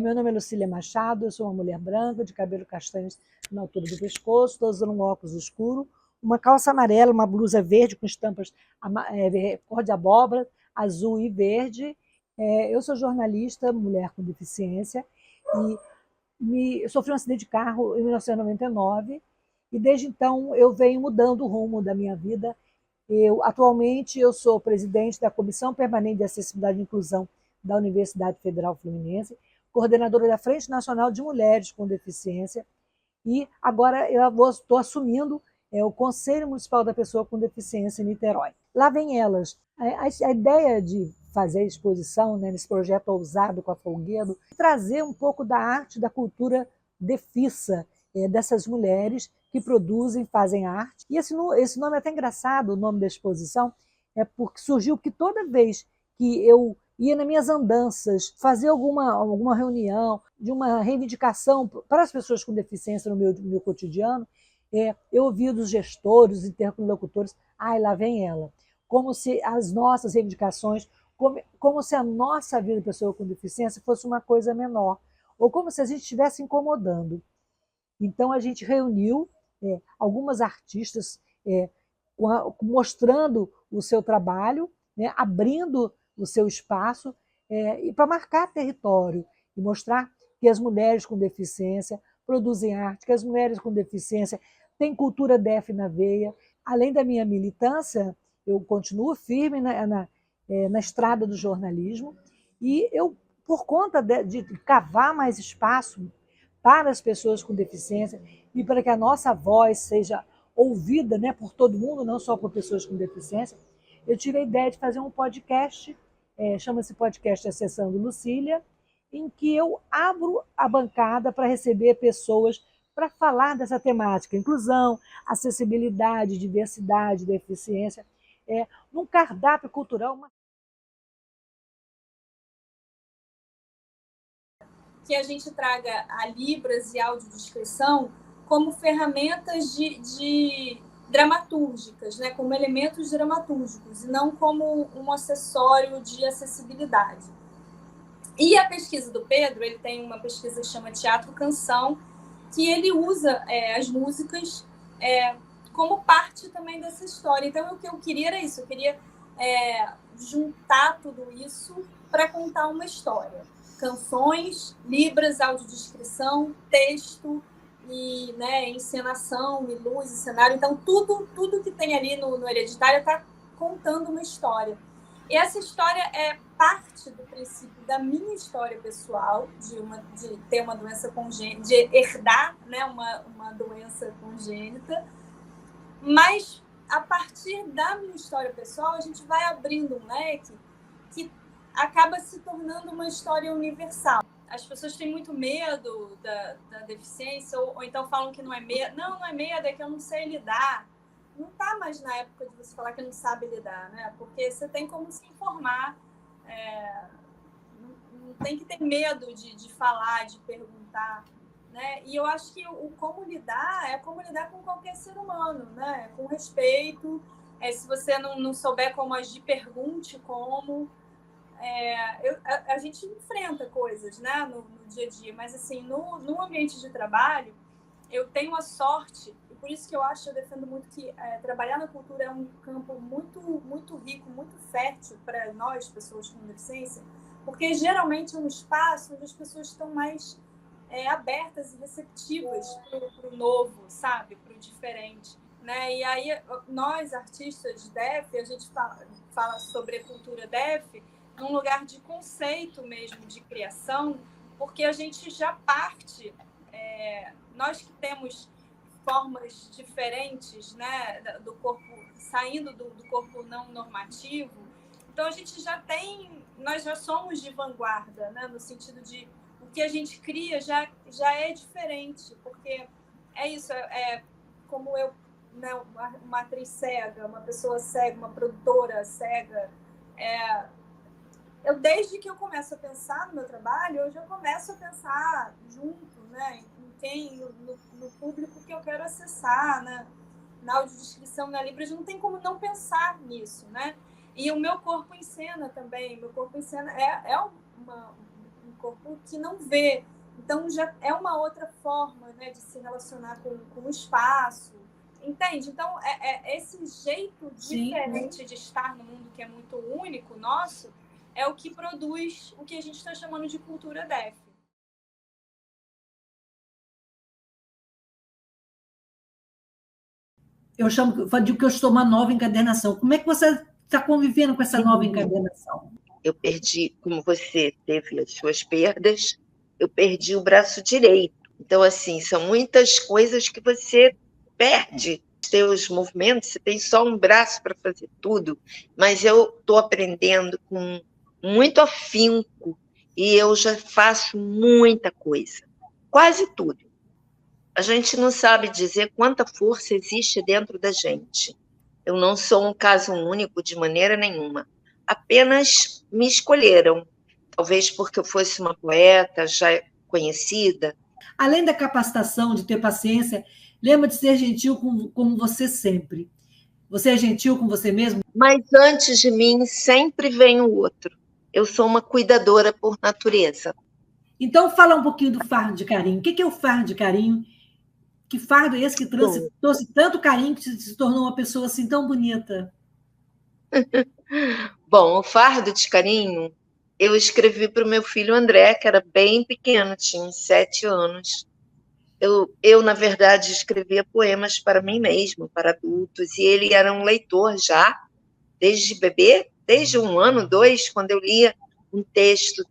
Meu nome é Lucília Machado, eu sou uma mulher branca, de cabelo castanho na altura do pescoço, estou usando um óculos escuro, uma calça amarela, uma blusa verde com estampas cor de abóbora, azul e verde. Eu sou jornalista, mulher com deficiência, e eu sofri um acidente de carro em 1999, e desde então eu venho mudando o rumo da minha vida. Atualmente, eu sou presidente da Comissão Permanente de Acessibilidade e Inclusão da Universidade Federal Fluminense, coordenadora da Frente Nacional de Mulheres com Deficiência, e agora eu estou assumindo o Conselho Municipal da Pessoa com Deficiência em Niterói. Lá vem elas. A ideia de fazer a exposição, né, nesse projeto ousado com a Folguedo, trazer um pouco da arte, da cultura defissa dessas mulheres que produzem, fazem arte. E esse nome é até engraçado, o nome da exposição, é porque surgiu que toda vez que eu ia nas minhas andanças, fazer alguma reunião, de uma reivindicação para as pessoas com deficiência no meu cotidiano, eu ouvia dos gestores, dos interlocutores, lá vem ela. Como se as nossas reivindicações, como se a nossa vida de pessoa com deficiência fosse uma coisa menor, ou como se a gente estivesse incomodando. Então, a gente reuniu algumas artistas mostrando o seu trabalho, né, abrindo o seu espaço, e para marcar território e mostrar que as mulheres com deficiência produzem arte, que as mulheres com deficiência têm cultura DEF na veia. Além da minha militância, eu continuo firme na estrada do jornalismo, e eu, por conta de cavar mais espaço para as pessoas com deficiência e para que a nossa voz seja ouvida, né, por todo mundo, não só por pessoas com deficiência, eu tive a ideia de fazer um podcast, chama-se Podcast Acessando Lucília, em que eu abro a bancada para receber pessoas para falar dessa temática, inclusão, acessibilidade, diversidade, deficiência, num cardápio cultural. Que a gente traga a Libras e audiodescrição como ferramentas de dramatúrgicas, né? Como elementos dramatúrgicos, e não como um acessório de acessibilidade. E a pesquisa do Pedro, ele tem uma pesquisa que chama Teatro Canção, que ele usa as músicas como parte também dessa história. Então, o que eu queria era isso, eu queria juntar tudo isso para contar uma história. Canções, libras, audiodescrição, texto, e encenação, e luz, e cenário. Então, tudo que tem ali no Hereditário está contando uma história. E essa história é parte do princípio da minha história pessoal, de ter uma doença congênita, de herdar, né, uma doença congênita. Mas, a partir da minha história pessoal, a gente vai abrindo um leque que acaba se tornando uma história universal. As pessoas têm muito medo da deficiência, ou então falam que não é medo. Não é medo, é que eu não sei lidar. Não está mais na época de você falar que não sabe lidar, né? Porque você tem como se informar, não tem que ter medo de falar, de perguntar, né? E eu acho que o como lidar é como lidar com qualquer ser humano, né? Com respeito. Se você não souber como agir, pergunte como. A gente enfrenta coisas, né, no dia a dia, mas assim, no ambiente de trabalho, eu tenho a sorte, e por isso que eu defendo muito que trabalhar na cultura é um campo muito, muito rico, muito fértil para nós, pessoas com deficiência, porque geralmente é um espaço onde as pessoas estão mais abertas e receptivas para o novo, sabe, para o diferente. Né? E aí, nós, artistas DEF, a gente fala sobre a cultura DEF num lugar de conceito mesmo, de criação, porque a gente já parte, nós que temos formas diferentes, né, do corpo, saindo do corpo não normativo, então a gente nós já somos de vanguarda, né, no sentido de o que a gente cria já é diferente, porque é isso, como eu, né, uma atriz cega, uma pessoa cega, uma produtora cega, desde que eu começo a pensar no meu trabalho, eu já começo a pensar junto, né, no público que eu quero acessar, né, na audiodescrição, na Libras, não tem como não pensar nisso, né? E o meu corpo em cena também, meu corpo em cena é um corpo que não vê. Então, já é uma outra forma, né, de se relacionar com o espaço. Entende? Então, esse jeito diferente de estar no mundo, que é muito único, nosso, é o que produz o que a gente está chamando de cultura DEF. Eu digo que eu estou uma nova encadernação. Como é que você está convivendo com essa nova encadernação? Eu perdi, como você teve as suas perdas, eu perdi o braço direito. Então, assim, são muitas coisas que você perde. Seus movimentos, você tem só um braço para fazer tudo, mas eu estou aprendendo com muito afinco e eu já faço muita coisa, quase tudo. A gente não sabe dizer quanta força existe dentro da gente. Eu não sou um caso único de maneira nenhuma. Apenas me escolheram, talvez porque eu fosse uma poeta já conhecida. Além da capacitação, de ter paciência, lembra de ser gentil como você sempre. Você é gentil com você mesmo? Mas antes de mim sempre vem o outro. Eu sou uma cuidadora por natureza. Então fala um pouquinho do fardo de carinho. O que é o fardo de carinho? Que fardo é esse que trouxe tanto carinho que se tornou uma pessoa assim tão bonita? Bom, o fardo de carinho eu escrevi para o meu filho André, que era bem pequeno, tinha uns 7 anos. Eu, na verdade, escrevia poemas para mim mesmo, para adultos, e ele era um leitor já, desde bebê, desde 1 ano, 2, quando eu lia um texto,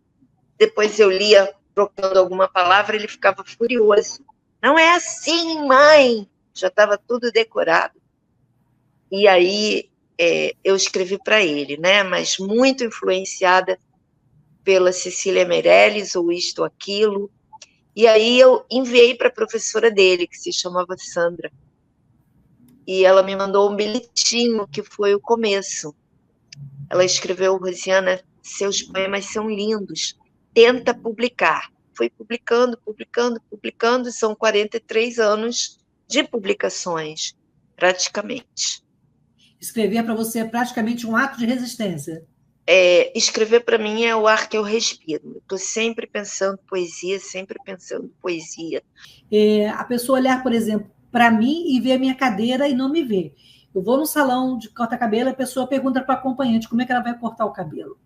depois eu lia trocando alguma palavra, ele ficava furioso. Não é assim, mãe! Já estava tudo decorado. E aí eu escrevi para ele, né? Mas muito influenciada pela Cecília Meirelles, ou Isto ou Aquilo. E aí eu enviei para a professora dele, que se chamava Sandra. E ela me mandou um bilhetinho, que foi o começo. Ela escreveu: Rosiana, seus poemas são lindos. Tenta publicar. Foi publicando, são 43 anos de publicações, praticamente. Escrever para você é praticamente um ato de resistência. Escrever para mim é o ar que eu respiro. Estou sempre pensando poesia, sempre pensando poesia. A pessoa olhar, por exemplo, para mim e ver a minha cadeira e não me ver. Eu vou no salão de corta-cabelo, a pessoa pergunta para a acompanhante como é que ela vai cortar o cabelo.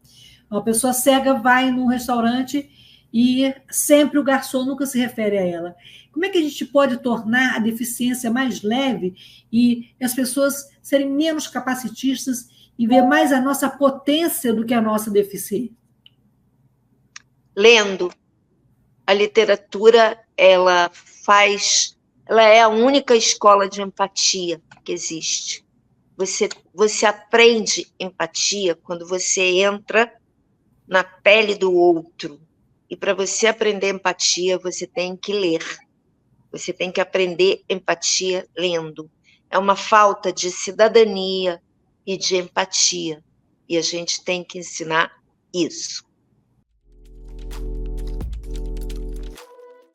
Uma pessoa cega vai num restaurante e sempre o garçom nunca se refere a ela. Como é que a gente pode tornar a deficiência mais leve e as pessoas serem menos capacitistas e ver mais a nossa potência do que a nossa deficiência? Lendo. A literatura, ela é a única escola de empatia que existe. Você aprende empatia quando você entra na pele do outro. E para você aprender empatia, você tem que ler. Você tem que aprender empatia lendo. É uma falta de cidadania e de empatia. E a gente tem que ensinar isso.